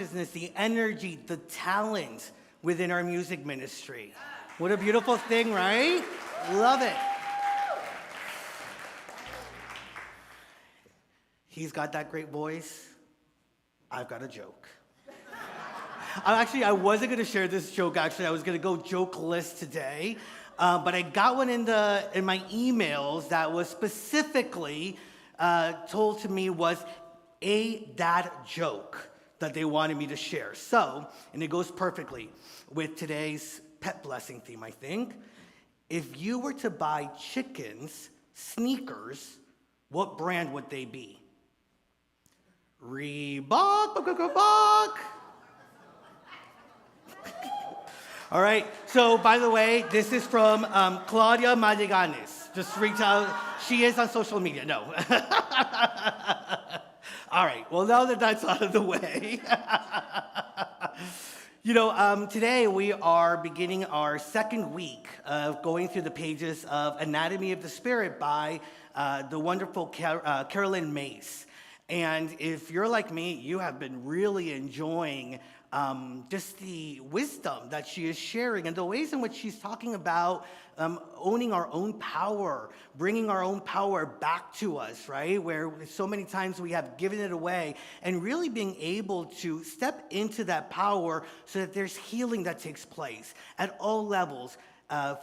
consciousness, the energy, the talent within our music ministry. What a beautiful thing, right? Love it. He's got that great voice. I've got a joke. I wasn't going to share this joke, actually. I was going to go jokeless today. But I got one in my emails that was specifically told to me was a dad joke that they wanted me to share. So, and it goes perfectly with today's pet blessing theme, I think. If you were to buy chickens sneakers, what brand would they be? Reebok. All right, so by the way, this is from Claudia Madiganis. Just reach out. She is on social media. No. All right, well, now that that's out of the way. Today we are beginning our second week of going through the pages of Anatomy of the Spirit by the wonderful Caroline Myss. And if you're like me, you have been really enjoying just the wisdom that she is sharing and the ways in which she's talking about owning our own power, bringing our own power back to us, right? Where so many times we have given it away, and really being able to step into that power so that there's healing that takes place at all levels,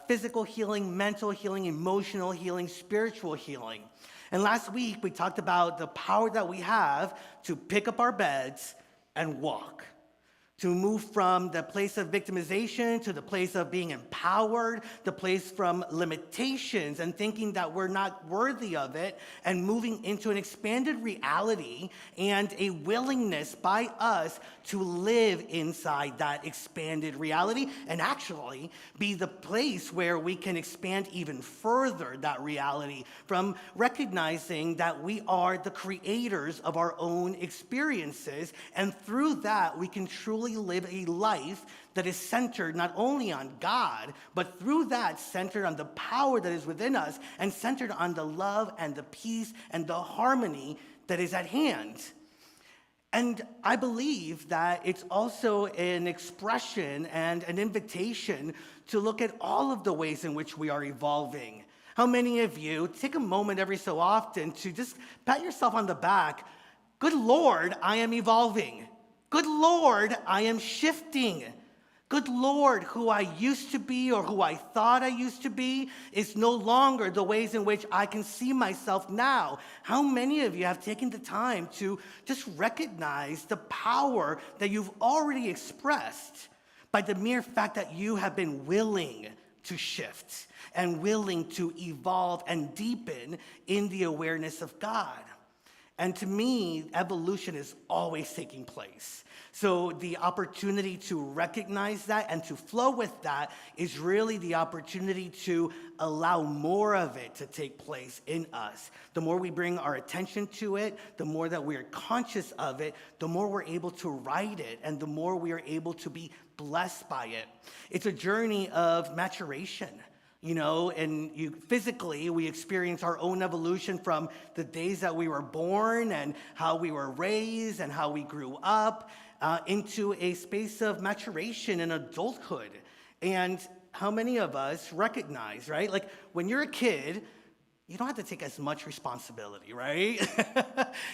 physical healing, mental healing, emotional healing, spiritual healing. And last week we talked about the power that we have to pick up our beds and walk. To move from the place of victimization to the place of being empowered, the place from limitations and thinking that we're not worthy of it, and moving into an expanded reality and a willingness by us to live inside that expanded reality and actually be the place where we can expand even further that reality from recognizing that we are the creators of our own experiences, and through that we can truly live a life that is centered not only on God, but through that centered on the power that is within us and centered on the love and the peace and the harmony that is at hand. And I believe that it's also an expression and an invitation to look at all of the ways in which we are evolving. How many of you take a moment every so often to just pat yourself on the back? Good Lord, I am evolving. Good Lord, I am shifting. Good Lord, who I used to be or who I thought I used to be is no longer the ways in which I can see myself now. How many of you have taken the time to just recognize the power that you've already expressed by the mere fact that you have been willing to shift and willing to evolve and deepen in the awareness of God? And to me, evolution is always taking place. So the opportunity to recognize that and to flow with that is really the opportunity to allow more of it to take place in us. The more we bring our attention to it, the more that we are conscious of it, the more we're able to ride it, and the more we are able to be blessed by it. It's a journey of maturation. Physically, we experience our own evolution from the days that we were born and how we were raised and how we grew up into a space of maturation and adulthood. And how many of us recognize, right? Like when you're a kid, you don't have to take as much responsibility, right?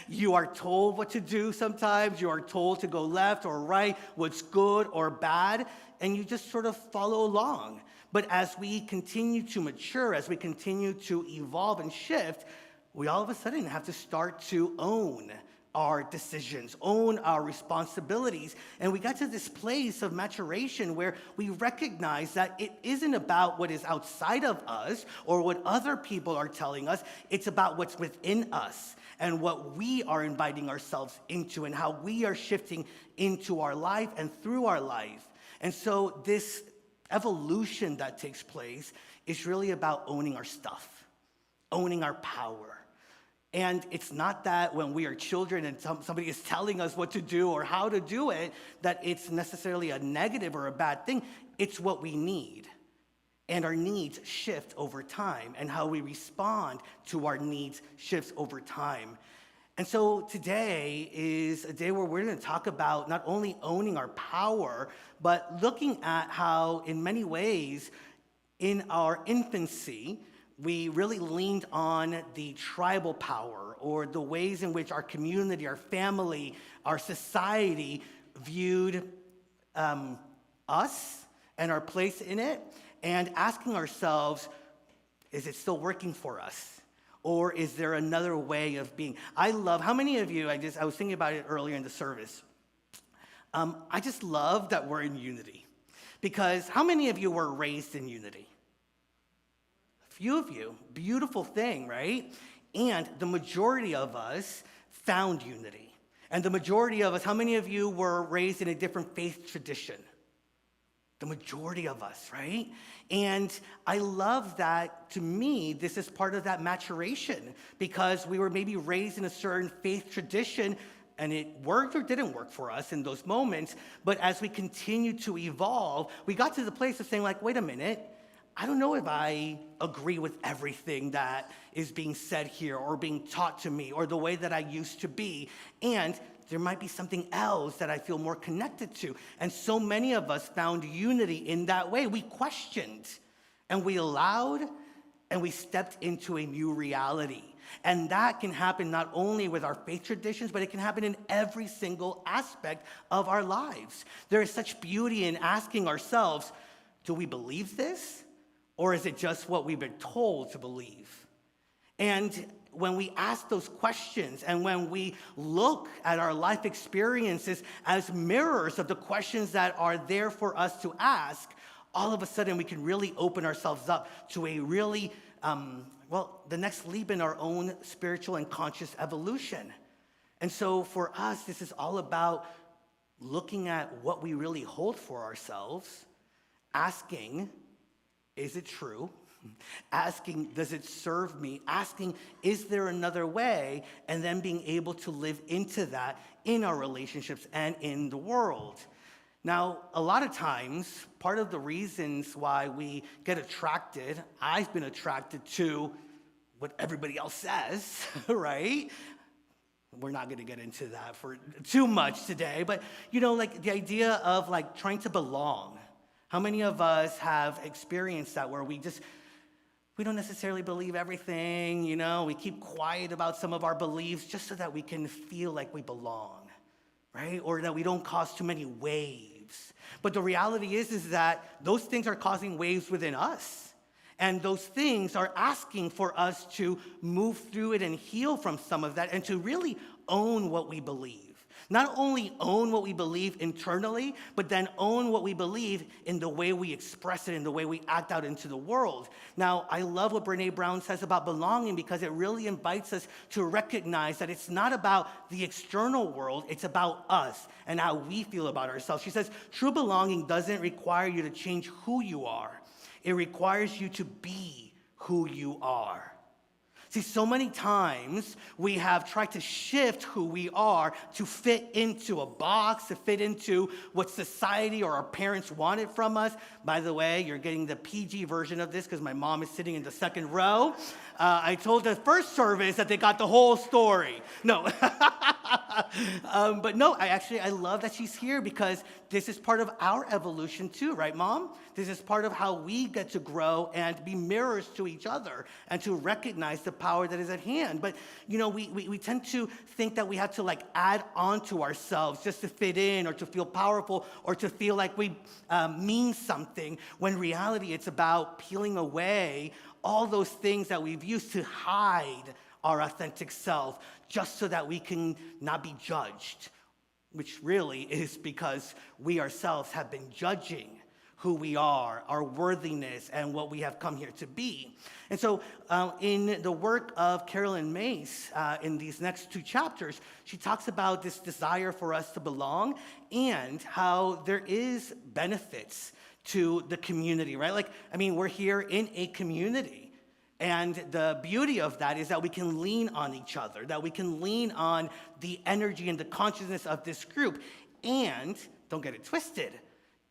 You are told what to do sometimes. You are told to go left or right, what's good or bad, and you just sort of follow along. But as we continue to mature, as we continue to evolve and shift, we all of a sudden have to start to own our decisions, own our responsibilities. And we got to this place of maturation where we recognize that it isn't about what is outside of us or what other people are telling us. It's about what's within us and what we are inviting ourselves into and how we are shifting into our life and through our life. And so this evolution that takes place is really about owning our stuff, owning our power. And it's not that when we are children and somebody is telling us what to do or how to do it, that it's necessarily a negative or a bad thing. It's what we need. And our needs shift over time, and how we respond to our needs shifts over time. And so today is a day where we're going to talk about not only owning our power, but looking at how, in many ways, in our infancy, we really leaned on the tribal power or the ways in which our community, our family, our society viewed us and our place in it, and asking ourselves, is it still working for us? Or is there another way of being? I love, how many of you, I was thinking about it earlier in the service. I just love that we're in unity. Because how many of you were raised in unity? A few of you. Beautiful thing, right? And the majority of us found unity. And the majority of us, how many of you were raised in a different faith tradition? The majority of us, right? And I love that, to me, this is part of that maturation, because we were maybe raised in a certain faith tradition, and it worked or didn't work for us in those moments. But as we continue to evolve, we got to the place of saying, like, wait a minute, I don't know if I agree with everything that is being said here or being taught to me or the way that I used to be. And there might be something else that I feel more connected to. And so many of us found unity in that way. We questioned, and we allowed, and we stepped into a new reality. And that can happen not only with our faith traditions, but it can happen in every single aspect of our lives. There is such beauty in asking ourselves, do we believe this? Or is it just what we've been told to believe? And when we ask those questions and when we look at our life experiences as mirrors of the questions that are there for us to ask, all of a sudden we can really open ourselves up to a really, the next leap in our own spiritual and conscious evolution. And so for us, this is all about looking at what we really hold for ourselves, asking, is it true? Asking, does it serve me? Asking, is there another way? And then being able to live into that in our relationships and in the world. Now, a lot of times, part of the reasons why we get attracted, I've been attracted to what everybody else says, right? We're not going to get into that for too much today, but like the idea of like trying to belong. How many of us have experienced that where we don't necessarily believe everything, we keep quiet about some of our beliefs just so that we can feel like we belong, right? Or that we don't cause too many waves. But the reality is that those things are causing waves within us. And those things are asking for us to move through it and heal from some of that and to really own what we believe. Not only own what we believe internally, but then own what we believe in the way we express it, in the way we act out into the world. Now, I love what Brené Brown says about belonging because it really invites us to recognize that it's not about the external world, it's about us and how we feel about ourselves. She says, true belonging doesn't require you to change who you are. It requires you to be who you are. See, so many times we have tried to shift who we are to fit into a box, to fit into what society or our parents wanted from us. By the way, you're getting the PG version of this because my mom is sitting in the second row. I told the first service that they got the whole story. No. But no, I love that she's here because this is part of our evolution too, right, Mom? This is part of how we get to grow and be mirrors to each other and to recognize the power that is at hand. But, we tend to think that we have to add on to ourselves just to fit in or to feel powerful or to feel like we mean something, when in reality it's about peeling away all those things that we've used to hide our authentic self just so that we can not be judged, which really is because we ourselves have been judging who we are, our worthiness, and what we have come here to be. And so in the work of Caroline Myss, in these next two chapters, she talks about this desire for us to belong and how there is benefits to the community, right? We're here in a community. And the beauty of that is that we can lean on each other, that we can lean on the energy and the consciousness of this group. And, don't get it twisted,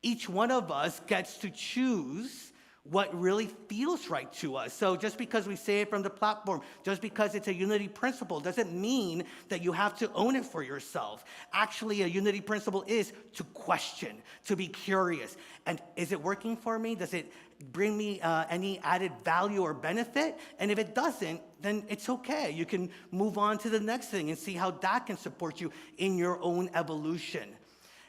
each one of us gets to choose what really feels right to us. So just because we say it from the platform, just because it's a unity principle, doesn't mean that you have to own it for yourself. Actually, a unity principle is to question, to be curious. And is it working for me? Does it bring me any added value or benefit? And if it doesn't, then it's okay. You can move on to the next thing and see how that can support you in your own evolution.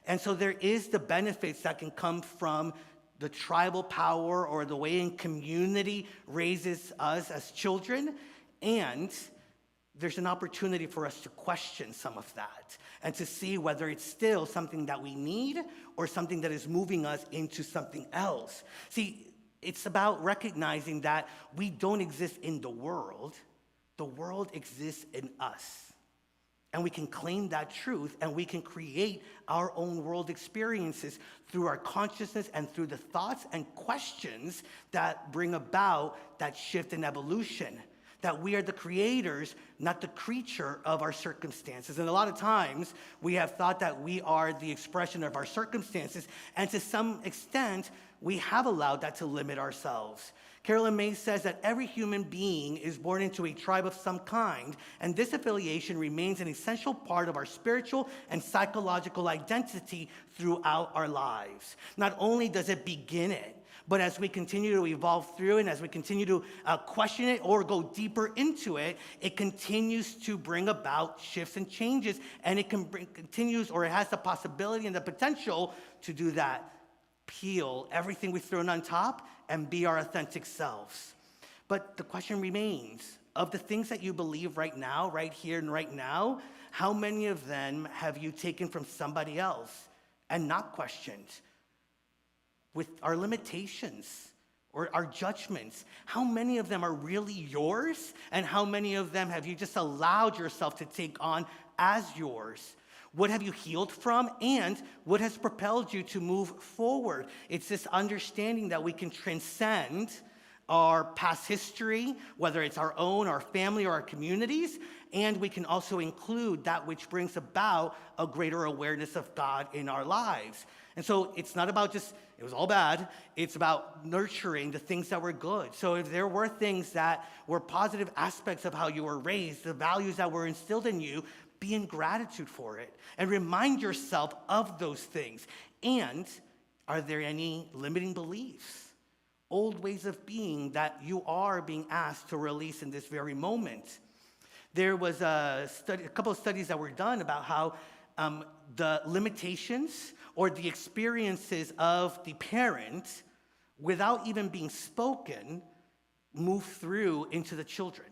And so there is the benefits that can come from the tribal power or the way in community raises us as children, and there's an opportunity for us to question some of that and to see whether it's still something that we need or something that is moving us into something else. See, it's about recognizing that we don't exist in the world exists in us. And we can claim that truth, and we can create our own world experiences through our consciousness and through the thoughts and questions that bring about that shift in evolution. That we are the creators, not the creature of our circumstances. And a lot of times, we have thought that we are the expression of our circumstances, and to some extent, we have allowed that to limit ourselves. Caroline Myss says that every human being is born into a tribe of some kind, and this affiliation remains an essential part of our spiritual and psychological identity throughout our lives. Not only does it begin it, but as we continue to evolve through and as we continue to question it or go deeper into it, it continues to bring about shifts and changes, and it continues, or it has the possibility and the potential to do that. Peel everything we've thrown on top and be our authentic selves. But the question remains, of the things that you believe right now, right here and right now, how many of them have you taken from somebody else and not questioned? With our limitations or our judgments, how many of them are really yours, and how many of them have you just allowed yourself to take on as yours? What have you healed from, and what has propelled you to move forward? It's this understanding that we can transcend our past history, whether it's our own, our family, or our communities, and we can also include that which brings about a greater awareness of God in our lives. And so it's not about just, it was all bad, it's about nurturing the things that were good. So if there were things that were positive aspects of how you were raised, the values that were instilled in you, be in gratitude for it and remind yourself of those things. And are there any limiting beliefs, old ways of being that you are being asked to release in this very moment? There was a couple of studies that were done about how the limitations or the experiences of the parent, without even being spoken, move through into the children.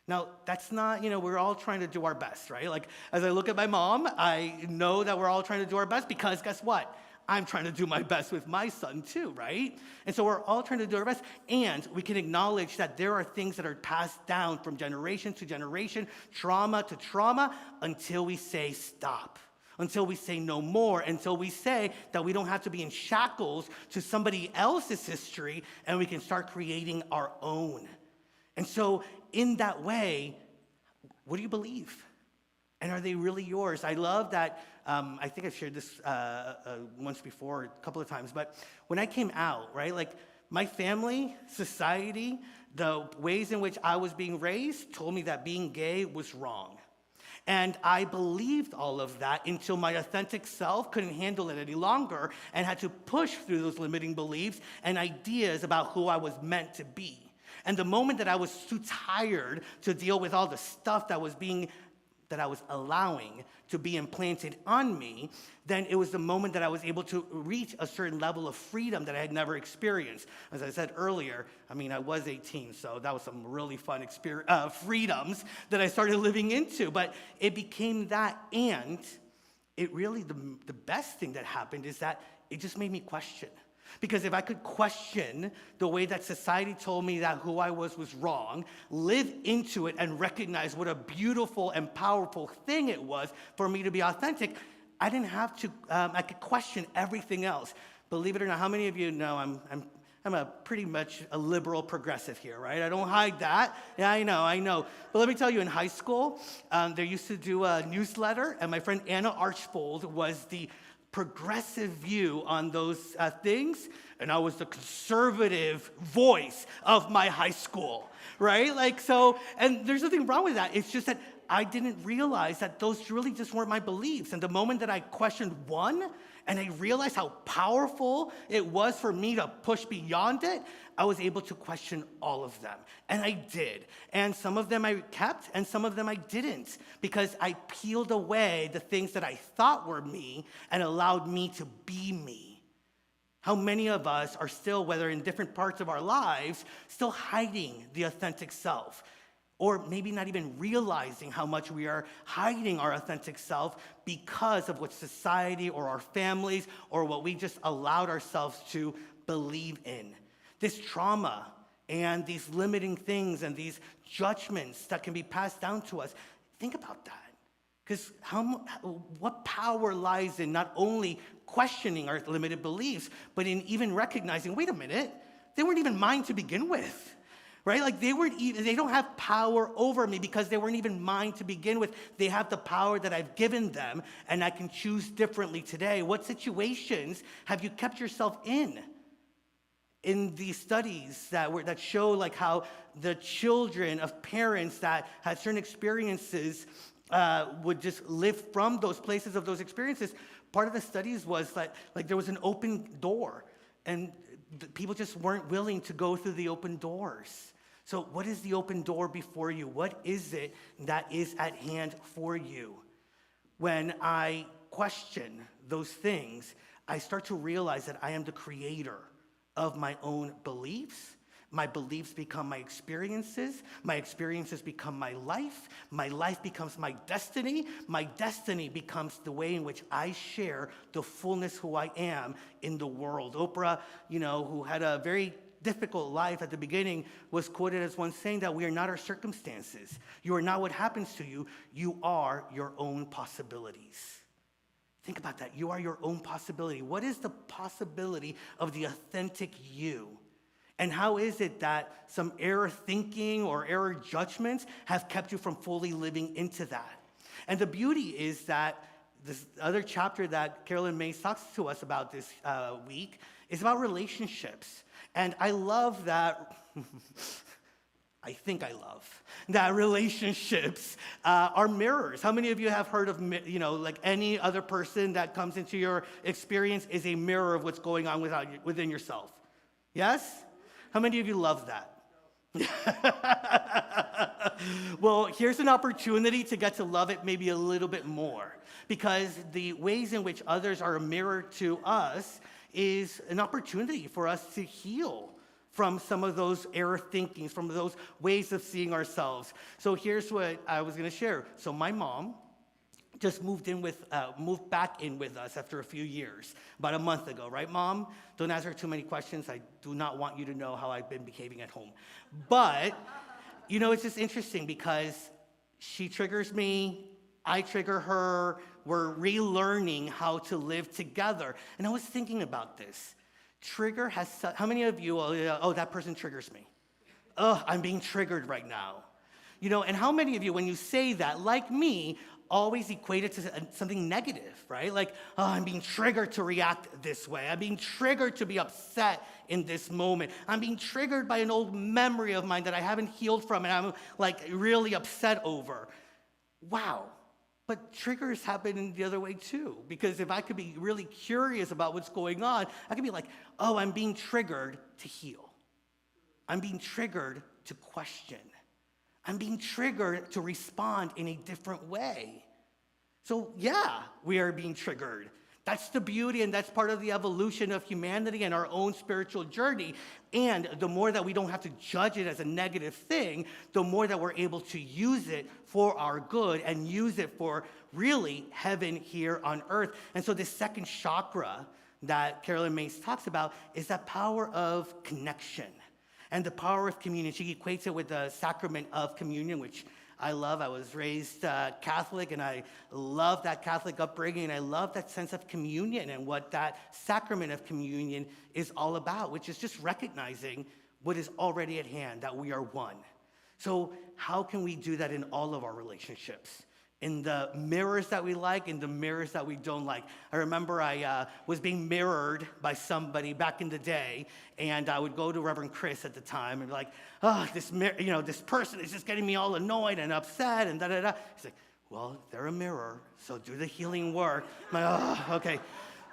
Now, that's not, we're all trying to do our best, right? Like, as I look at my mom, I know that we're all trying to do our best because guess what? I'm trying to do my best with my son too, right? And so we're all trying to do our best, and we can acknowledge that there are things that are passed down from generation to generation, trauma to trauma, until we say stop, until we say no more, until we say that we don't have to be in shackles to somebody else's history, and we can start creating our own. And so in that way, what do you believe? And are they really yours? I love that, I think I've shared this once before, a couple of times, but when I came out, right, like my family, society, the ways in which I was being raised told me that being gay was wrong. And I believed all of that until my authentic self couldn't handle it any longer and had to push through those limiting beliefs and ideas about who I was meant to be. And the moment that I was too tired to deal with all the stuff that I was allowing to be implanted on me, then it was the moment that I was able to reach a certain level of freedom that I had never experienced. As I said earlier, I was 18, so that was some really fun freedoms that I started living into. But it became that, and it really, the best thing that happened is that it just made me question. Because if I could question the way that society told me that who I was wrong, live into it and recognize what a beautiful and powerful thing it was for me to be authentic, I didn't have to, I could question everything else. Believe it or not, how many of you know I'm a pretty much a liberal progressive here, right? I don't hide that. Yeah, I know. But let me tell you, in high school, they used to do a newsletter, and my friend Anna Archbold was the progressive view on those things, and I was the conservative voice of my high school, right? And there's nothing wrong with that. It's just that I didn't realize that those really just weren't my beliefs. And the moment that I questioned one, and I realized how powerful it was for me to push beyond it, I was able to question all of them. And I did. And some of them I kept, and some of them I didn't, because I peeled away the things that I thought were me and allowed me to be me. How many of us are still, whether in different parts of our lives, still hiding the authentic self? Or maybe not even realizing how much we are hiding our authentic self because of what society or our families or what we just allowed ourselves to believe in. This trauma and these limiting things and these judgments that can be passed down to us, think about that. Because what power lies in not only questioning our limited beliefs, but in even recognizing, wait a minute, they weren't even mine to begin with. Right? They don't have power over me because they weren't even mine to begin with. They have the power that I've given them, and I can choose differently today. What situations have you kept yourself in these studies that show how the children of parents that had certain experiences would just live from those places of those experiences? Part of the studies was that there was an open door, and people just weren't willing to go through the open doors. So what is the open door before you? What is it that is at hand for you? When I question those things, I start to realize that I am the creator of my own beliefs. My beliefs become my experiences become my life becomes my destiny becomes the way in which I share the fullness who I am in the world. Oprah, who had a very difficult life at the beginning, was quoted as once saying that we are not our circumstances. You are not what happens to you. You are your own possibilities. Think about that. You are your own possibility. What is the possibility of the authentic you? And how is it that some error thinking or error judgments have kept you from fully living into that? And the beauty is that this other chapter that Caroline Myss talks to us about this week is about relationships. And I love that, I think I love that relationships are mirrors. How many of you have heard of, any other person that comes into your experience is a mirror of what's going on within yourself? Yes? How many of you love that? Well, here's an opportunity to get to love it maybe a little bit more, because the ways in which others are a mirror to us is an opportunity for us to heal from some of those error thinkings, from those ways of seeing ourselves. So here's what I was going to share. So my mom just moved back in with us after a few years, about a month ago, right, Mom? Don't ask her too many questions. I do not want you to know how I've been behaving at home. But, it's just interesting because she triggers me, I trigger her, we're relearning how to live together. And I was thinking about this. Trigger has, how many of you, that person triggers me. I'm being triggered right now. And how many of you, when you say that, like me, always equate it to something negative, right? I'm being triggered to react this way. I'm being triggered to be upset in this moment. I'm being triggered by an old memory of mine that I haven't healed from and I'm really upset over. Wow. But triggers happen the other way too, because if I could be really curious about what's going on, I could be I'm being triggered to heal. I'm being triggered to question. I'm being triggered to respond in a different way. So yeah, we are being triggered. That's the beauty, and that's part of the evolution of humanity and our own spiritual journey. And the more that we don't have to judge it as a negative thing, the more that we're able to use it for our good and use it for really heaven here on earth. And so this second chakra that Caroline Myss talks about is that power of connection and the power of communion. She equates it with the sacrament of communion, which I love. I was raised Catholic, and I love that Catholic upbringing, and I love that sense of communion and what that sacrament of communion is all about, which is just recognizing what is already at hand, that we are one. So how can we do that in all of our relationships? in the mirrors that we like and the mirrors that we don't like. I remember I was being mirrored by somebody back in the day, and I would go to Reverend Chris at the time and be like, oh, this person is just getting me all annoyed and upset and da-da-da. He's like, well, they're a mirror, so do the healing work. I'm like, oh, okay.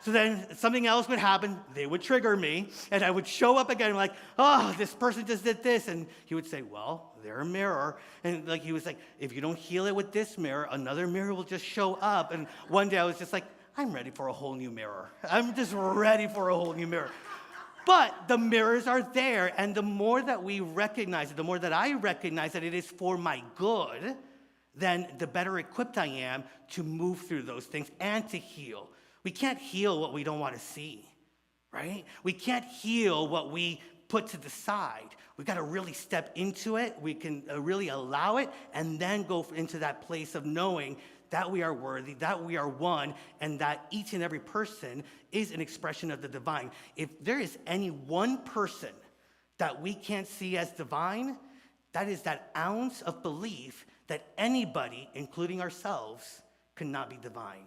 So then something else would happen. They would trigger me, and I would show up again like, oh, this person just did this. And he would say, well, they're a mirror. And like he was like, if you don't heal it with this mirror, another mirror will just show up. And one day I was just like, I'm ready for a whole new mirror. I'm just ready for a whole new mirror. But the mirrors are there, and the more that we recognize it, the more that I recognize that it is for my good, then the better equipped I am to move through those things and to heal. We can't heal what we don't want to see, right? We can't heal what we put to the side. We've got to really step into it. We can really allow it and then go into that place of knowing that we are worthy, that we are one, and that each and every person is an expression of the divine. If there is any one person that we can't see as divine, that is that ounce of belief that anybody, including ourselves, cannot be divine.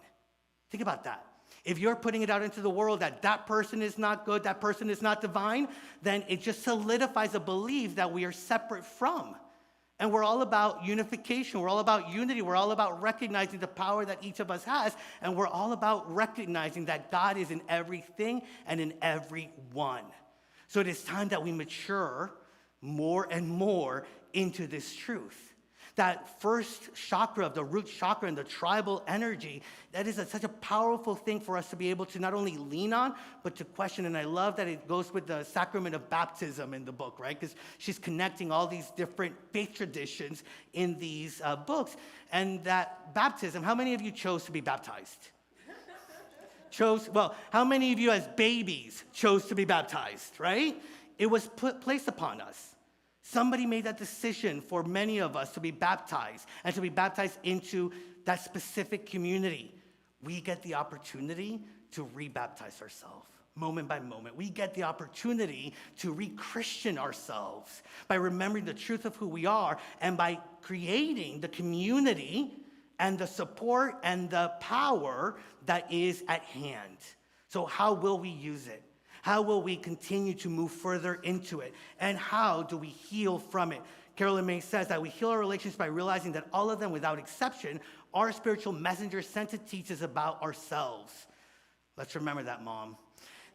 Think about that. If you're putting it out into the world that that person is not good, that person is not divine, then it just solidifies a belief that we are separate from. And we're all about unification. We're all about unity. We're all about recognizing the power that each of us has. And we're all about recognizing that God is in everything and in everyone. So it is time that we mature more and more into this truth. That first chakra of the root chakra and the tribal energy, that is such a powerful thing for us to be able to not only lean on, but to question. And I love that it goes with the sacrament of baptism in the book, right? Because she's connecting all these different faith traditions in these books. And that baptism, how many of you chose to be baptized? How many of you as babies chose to be baptized, right? It was placed upon us. Somebody made that decision for many of us to be baptized and to be baptized into that specific community. We get the opportunity to re-baptize ourselves moment by moment. We get the opportunity to re-Christian ourselves by remembering the truth of who we are and by creating the community and the support and the power that is at hand. So how will we use it? How will we continue to move further into it? And how do we heal from it? Caroline Myss says that we heal our relationships by realizing that all of them, without exception, are spiritual messengers sent to teach us about ourselves. Let's remember that, Mom.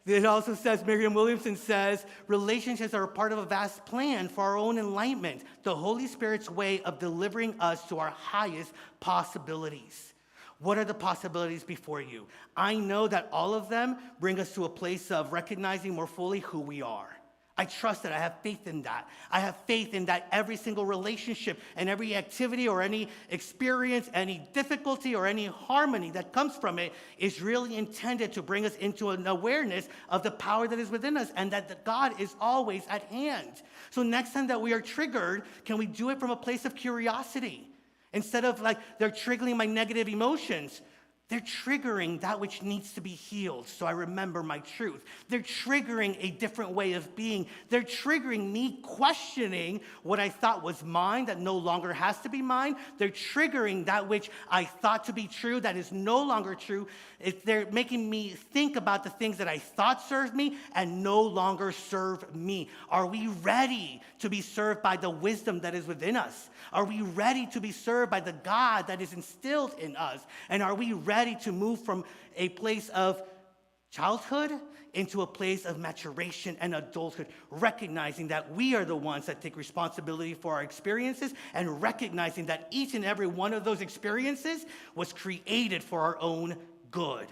It also says, Marianne Williamson says, relationships are a part of a vast plan for our own enlightenment, the Holy Spirit's way of delivering us to our highest possibilities. What are the possibilities before you? I know that all of them bring us to a place of recognizing more fully who we are. I trust that. I have faith in that. I have faith in that every single relationship and every activity or any experience, any difficulty or any harmony that comes from it is really intended to bring us into an awareness of the power that is within us and that God is always at hand. So next time that we are triggered, can we do it from a place of curiosity? Instead of like they're triggering my negative emotions, they're triggering that which needs to be healed, so I remember my truth. They're triggering a different way of being. They're triggering me questioning what I thought was mine that no longer has to be mine. They're triggering that which I thought to be true that is no longer true. They're making me think about the things that I thought served me and no longer serve me. Are we ready to be served by the wisdom that is within us? Are we ready to be served by the God that is instilled in us? And are we ready to move from a place of childhood into a place of maturation and adulthood, recognizing that we are the ones that take responsibility for our experiences and recognizing that each and every one of those experiences was created for our own good.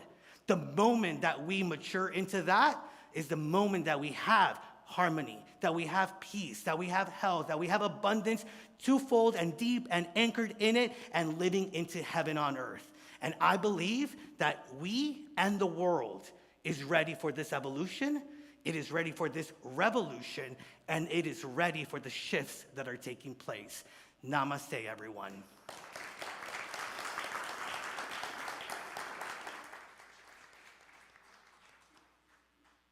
The moment that we mature into that is the moment that we have harmony, that we have peace, that we have health, that we have abundance, twofold and deep and anchored in it and living into heaven on earth. And I believe that we and the world is ready for this evolution, it is ready for this revolution, and it is ready for the shifts that are taking place. Namaste, everyone.